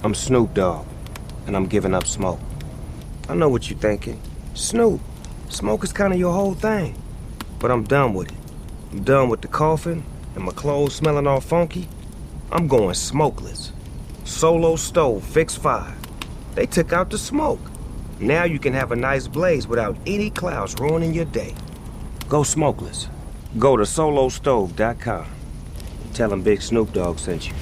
I'm Snoop Dogg, and I'm giving up smoke. I know what you're thinking. Snoop, smoke is kind of your whole thing. But I'm done with it. I'm done with the coughing and my clothes smelling all funky. I'm going smokeless. Solo stove, fixed fire. They took out the smoke. Now you can have a nice blaze without any clouds ruining your day. Go smokeless. Go to solostove.com. Tell them Big Snoop Dogg sent you.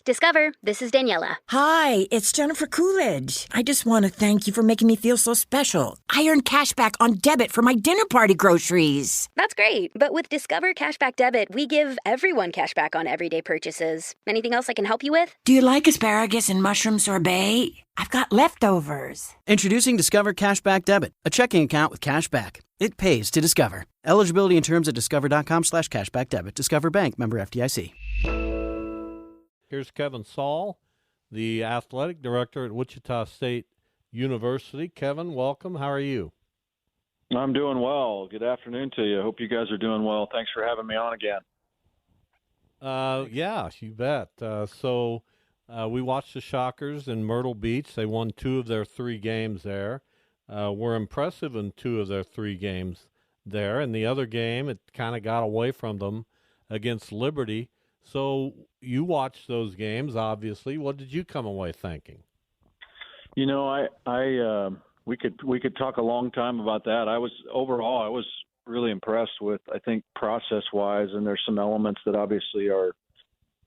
Discover, this is Daniela. Hi, it's Jennifer Coolidge. I just want to thank you for making me feel so special. I earned cash back on debit for my dinner party groceries. That's great, but with Discover Cashback Debit, we give everyone cash back on everyday purchases. Anything else I can help you with? Do you like asparagus and mushroom sorbet? I've got leftovers. Introducing Discover Cashback Debit, a checking account with cash back. It pays to Discover. Eligibility and terms at discover.com/cashback debit. Discover Bank, member FDIC. Here's Kevin Saal, the athletic director at Wichita State University. Kevin, welcome. How are you? I'm doing well. Good afternoon to you. Hope you guys are doing well. Thanks for having me on again. Yeah, you bet. So we watched the Shockers in Myrtle Beach. They won 2 of their 3 games there. Were impressive in 2 of their 3 games there. And the other game, it kind of got away from them against Liberty. So you watched those games, obviously. What did you come away thinking? You know, we could talk a long time about that. I was really impressed with, I think, process-wise, and there's some elements that obviously our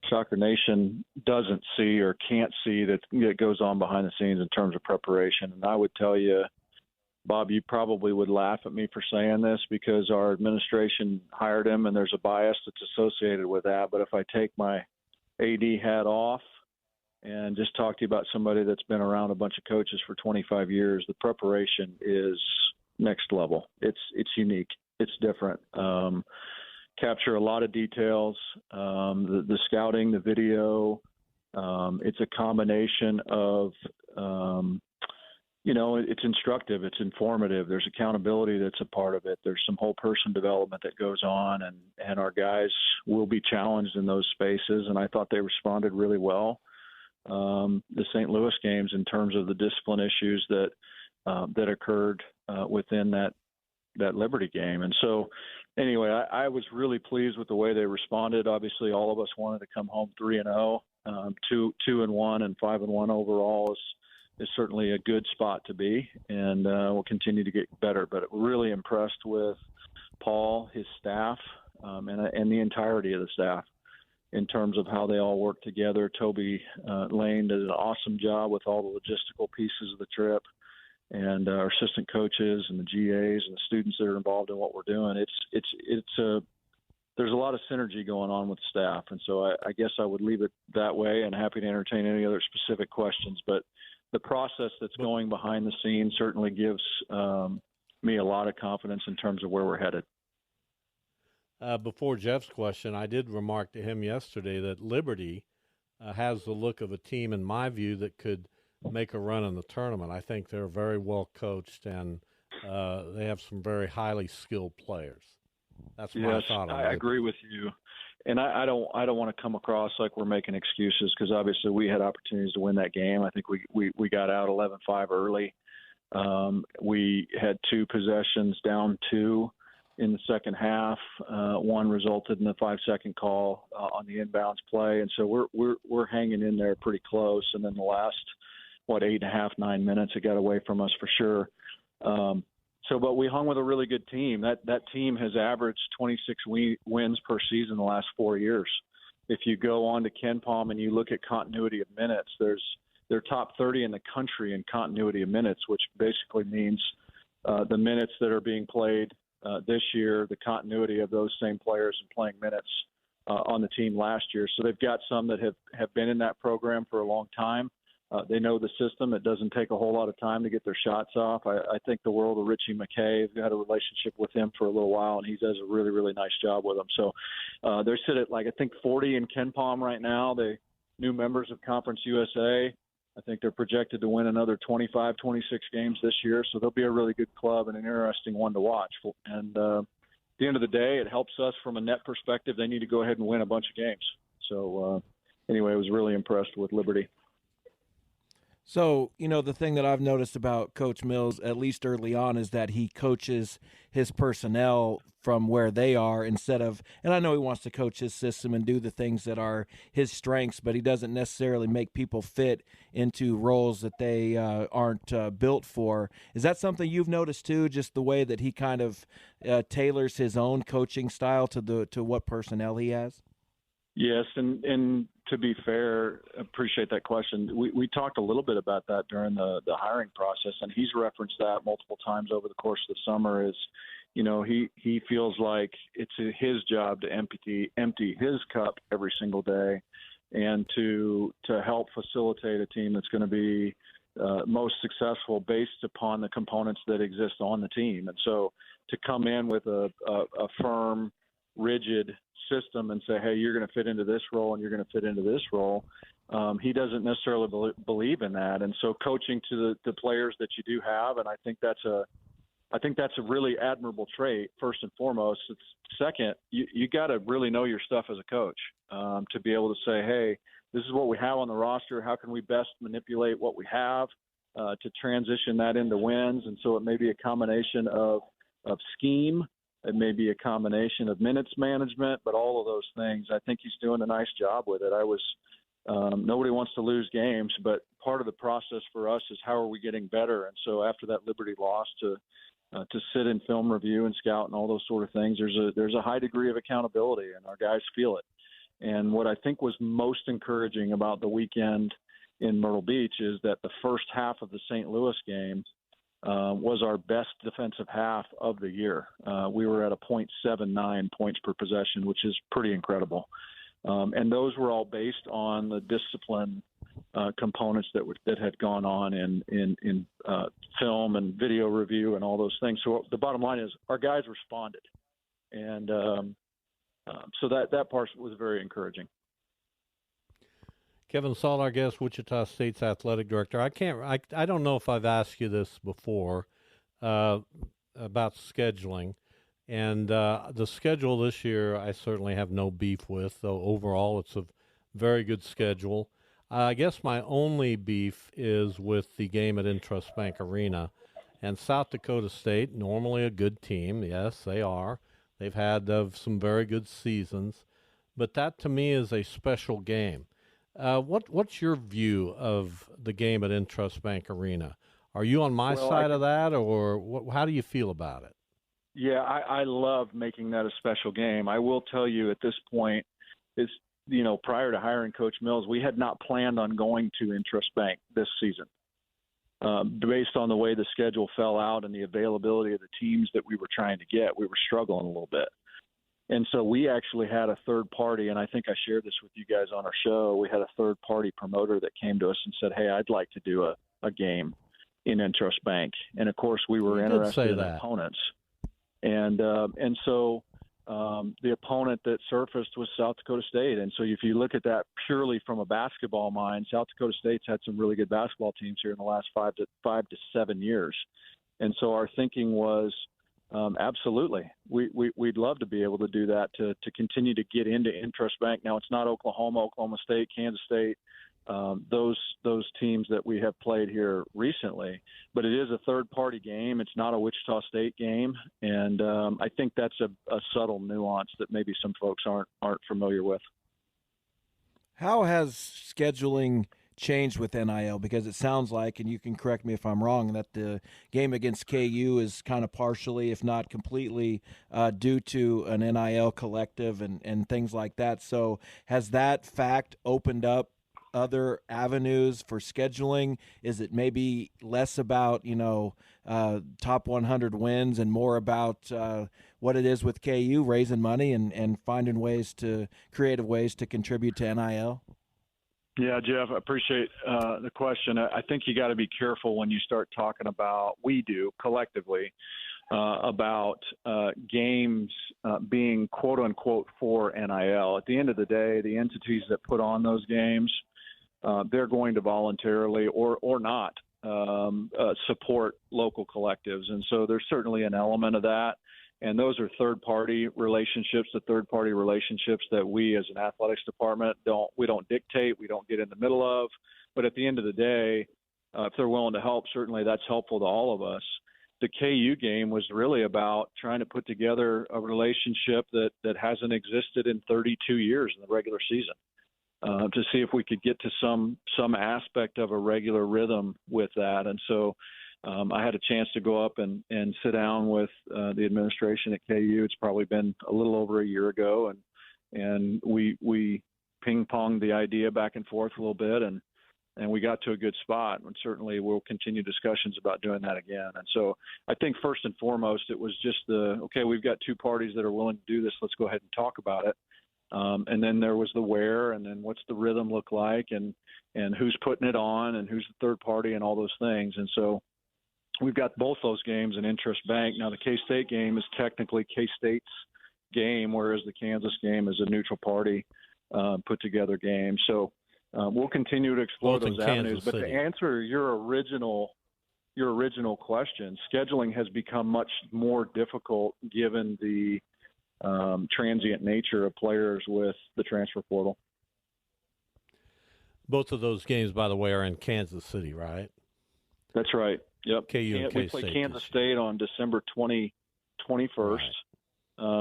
Shocker Nation doesn't see or can't see that goes on behind the scenes in terms of preparation. And I would tell you, Bob, you probably would laugh at me for saying this because our administration hired him and there's a bias that's associated with that. But if I take my AD hat off and just talk to you about somebody that's been around a bunch of coaches for 25 years, the preparation is next level. It's unique. It's different. Capture a lot of details, the scouting, the video. It's a combination of it's instructive, it's informative. There's accountability that's a part of it. There's some whole person development that goes on, and our guys will be challenged in those spaces. And I thought they responded really well. The St. Louis games, in terms of the discipline issues that occurred within that Liberty game. And so, anyway, I was really pleased with the way they responded. Obviously, all of us wanted to come home 3-0, 2-1, and 5-1 overall is certainly a good spot to be, and we'll continue to get better. But really impressed with Paul, his staff, and the entirety of the staff in terms of how they all work together. Toby Lane did an awesome job with all the logistical pieces of the trip, and our assistant coaches and the GAs and the students that are involved in what we're doing. There's a lot of synergy going on with the staff, and so I guess I would leave it that way, and happy to entertain any other specific questions. But the process that's going behind the scenes certainly gives me a lot of confidence in terms of where we're headed. Before Jeff's question, I did remark to him yesterday that Liberty has the look of a team, in my view, that could make a run in the tournament. I think they're very well coached, and they have some very highly skilled players. That's my thought on it. I agree with you. And I don't want to come across like we're making excuses, because obviously we had opportunities to win that game. I think we got out 11-5 early. We had 2 possessions down 2 in the second half. One resulted in a 5-second call on the inbounds play, and so we're hanging in there pretty close. And then the last 8.5, 9 minutes, it got away from us for sure. But we hung with a really good team. That team has averaged 26 wins per season the last 4 years. If you go on to KenPom and you look at continuity of minutes, they're top 30 in the country in continuity of minutes, which basically means the minutes that are being played this year, the continuity of those same players and playing minutes on the team last year. So they've got some that have been in that program for a long time. They know the system. It doesn't take a whole lot of time to get their shots off. I think the world of Richie McKay. I've had a relationship with him for a little while, and he does a really, really nice job with them. So they're sit at, I think 40 in KenPom right now. They new members of Conference USA. I think they're projected to win another 25, 26 games this year. So they'll be a really good club and an interesting one to watch. And at the end of the day, it helps us from a net perspective. They need to go ahead and win a bunch of games. So anyway, I was really impressed with Liberty. So, the thing that I've noticed about Coach Mills, at least early on, is that he coaches his personnel from where they are instead of, and I know he wants to coach his system and do the things that are his strengths, but he doesn't necessarily make people fit into roles that they aren't built for. Is that something you've noticed too, just the way that he kind of tailors his own coaching style to what personnel he has? Yes, and to be fair, appreciate that question. We talked a little bit about that during the hiring process, and he's referenced that multiple times over the course of the summer. Is he feels like it's his job to empty his cup every single day, and to help facilitate a team that's going to be most successful based upon the components that exist on the team. And so to come in with a firm, rigid system and say, hey, you're going to fit into this role and you're going to fit into this role. He doesn't necessarily believe in that. And so coaching to the players that you do have, and I think that's a really admirable trait, first and foremost. It's second, you got to really know your stuff as a coach to be able to say, hey, this is what we have on the roster. How can we best manipulate what we have to transition that into wins? And so it may be a combination of scheme. It may be a combination of minutes management, but all of those things, I think he's doing a nice job with it. Nobody wants to lose games, but part of the process for us is how are we getting better? And so after that Liberty loss, to sit in film review and scout and all those sort of things, there's a high degree of accountability, and our guys feel it. And what I think was most encouraging about the weekend in Myrtle Beach is that the first half of the St. Louis game was our best defensive half of the year. We were at a .79 points per possession, which is pretty incredible. And those were all based on the discipline components that had gone on in film and video review and all those things. So the bottom line is our guys responded. And so that part was very encouraging. Kevin Saal, our guest, Wichita State's athletic director. I don't know if I've asked you this before about scheduling, and the schedule this year I certainly have no beef with. Though overall, it's a very good schedule. I guess my only beef is with the game at Intrust Bank Arena, and South Dakota State, normally a good team. Yes, they are. They've had some very good seasons, but that to me is a special game. What's your view of the game at Intrust Bank Arena? Are you on my side of that, or how do you feel about it? Yeah, I love making that a special game. I will tell you at this point, prior to hiring Coach Mills, we had not planned on going to Intrust Bank this season. Based on the way the schedule fell out and the availability of the teams that we were trying to get, we were struggling a little bit. And so we actually had a third party, and I think I shared this with you guys on our show. We had a third party promoter that came to us and said, hey, I'd like to do a game in Intrust Bank. And of course we were interested in opponents. And so the opponent that surfaced was South Dakota State. And so if you look at that purely from a basketball mind, South Dakota State's had some really good basketball teams here in the last 5 to 7 years. And so our thinking was, absolutely. We'd love to be able to do that to continue to get into Intrust Bank. Now, it's not Oklahoma, Oklahoma State, Kansas State, those teams that we have played here recently. But it is a third-party game. It's not a Wichita State game. And I think that's a subtle nuance that maybe some folks aren't familiar with. How has scheduling changed with NIL? Because it sounds like, and you can correct me if I'm wrong, that the game against KU is kind of partially, if not completely, due to an NIL collective and things like that. So has that fact opened up other avenues for scheduling? Is it maybe less about, top 100 wins and more about what it is with KU, raising money and finding creative ways to contribute to NIL? Yeah, Jeff, I appreciate the question. I think you got to be careful when you start talking about, we do collectively, about games being quote unquote for NIL. At the end of the day, the entities that put on those games, they're going to voluntarily or not support local collectives. And so there's certainly an element of that. And those are third-party relationships, that we as an athletics department don't dictate, we don't get in the middle of. But at the end of the day, if they're willing to help, certainly that's helpful to all of us. The KU game was really about trying to put together a relationship that hasn't existed in 32 years in the regular season, to see if we could get to some aspect of a regular rhythm with that. And so I had a chance to go up and sit down with the administration at KU. It's probably been a little over a year ago, and we ping-ponged the idea back and forth a little bit, and we got to a good spot. And certainly we'll continue discussions about doing that again. And so I think first and foremost, it was just okay, we've got two parties that are willing to do this. Let's go ahead and talk about it. And then there was the where, and then what's the rhythm look like, and who's putting it on, and who's the third party, and all those things. And so we've got both those games in Interest Bank. Now, the K-State game is technically K-State's game, whereas the Kansas game is a neutral party put together game. So we'll continue to explore Both those in avenues. Kansas But City. to answer your original question, scheduling has become much more difficult given the transient nature of players with the transfer portal. Both of those games, by the way, are in Kansas City, right? That's right. Yep. KU and We K-State play Kansas this year. State on December 21st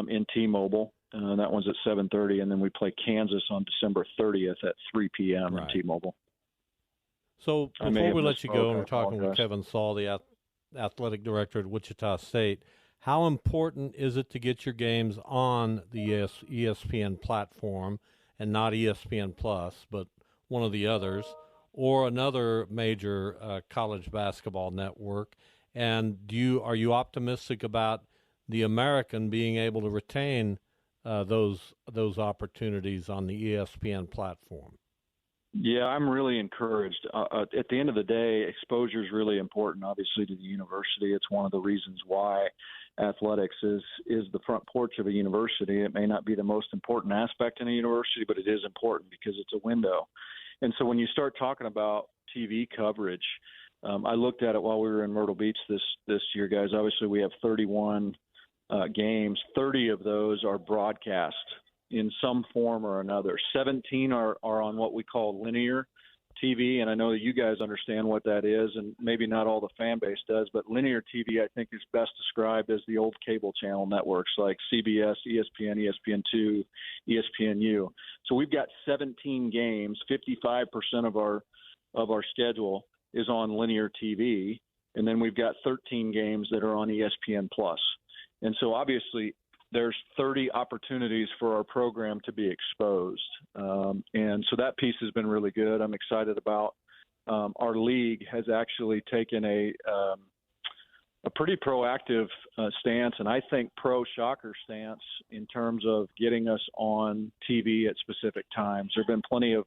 in T-Mobile. That one's at 7:30, and then we play Kansas on December 30th at 3 p.m. Right. in T-Mobile. So I may before have we let you go, and misspoke. we're I talking with apologize. Kevin Saal, the athletic director at Wichita State. How important is it to get your games on the ESPN platform and not ESPN Plus, but one of the others, or another major college basketball network? And are you optimistic about the American being able to retain those opportunities on the ESPN platform? Yeah, I'm really encouraged. At the end of the day, exposure is really important, obviously, to the university. It's one of the reasons why athletics is the front porch of a university. It may not be the most important aspect in a university, but it is important because it's a window. And so when you start talking about TV coverage, I looked at it while we were in Myrtle Beach this year, guys. Obviously, we have 31 games. 30 of those are broadcast in some form or another. 17 are on what we call linear TV, and I know that you guys understand what that is, and maybe not all the fan base does, but linear TV, I think, is best described as the old cable channel networks like CBS, ESPN, ESPN2, ESPNU. So we've got 17 games. 55% of our schedule is on linear TV, and then we've got 13 games that are on ESPN Plus. And so obviously there's 30 opportunities for our program to be exposed. And so that piece has been really good. I'm excited about our league has actually taken a pretty proactive stance, and I think pro-Shocker stance in terms of getting us on TV at specific times. There have been plenty of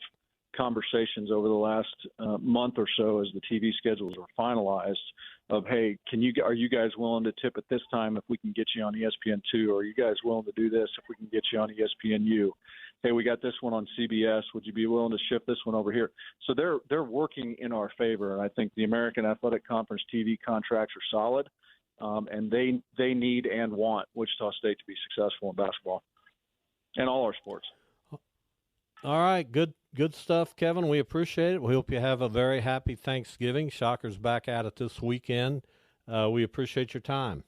conversations over the last month or so as the TV schedules are finalized of, hey, are you guys willing to tip at this time if we can get you on ESPN2? Or are you guys willing to do this if we can get you on ESPNU? Hey, we got this one on CBS. Would you be willing to shift this one over here? So they're working in our favor. And I think the American Athletic Conference TV contracts are solid, and they need and want Wichita State to be successful in basketball and all our sports. All right, good stuff, Kevin. We appreciate it. We hope you have a very happy Thanksgiving. Shockers back at it this weekend. We appreciate your time.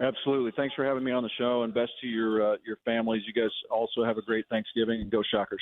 Absolutely. Thanks for having me on the show, and best to your families. You guys also have a great Thanksgiving, and go Shockers.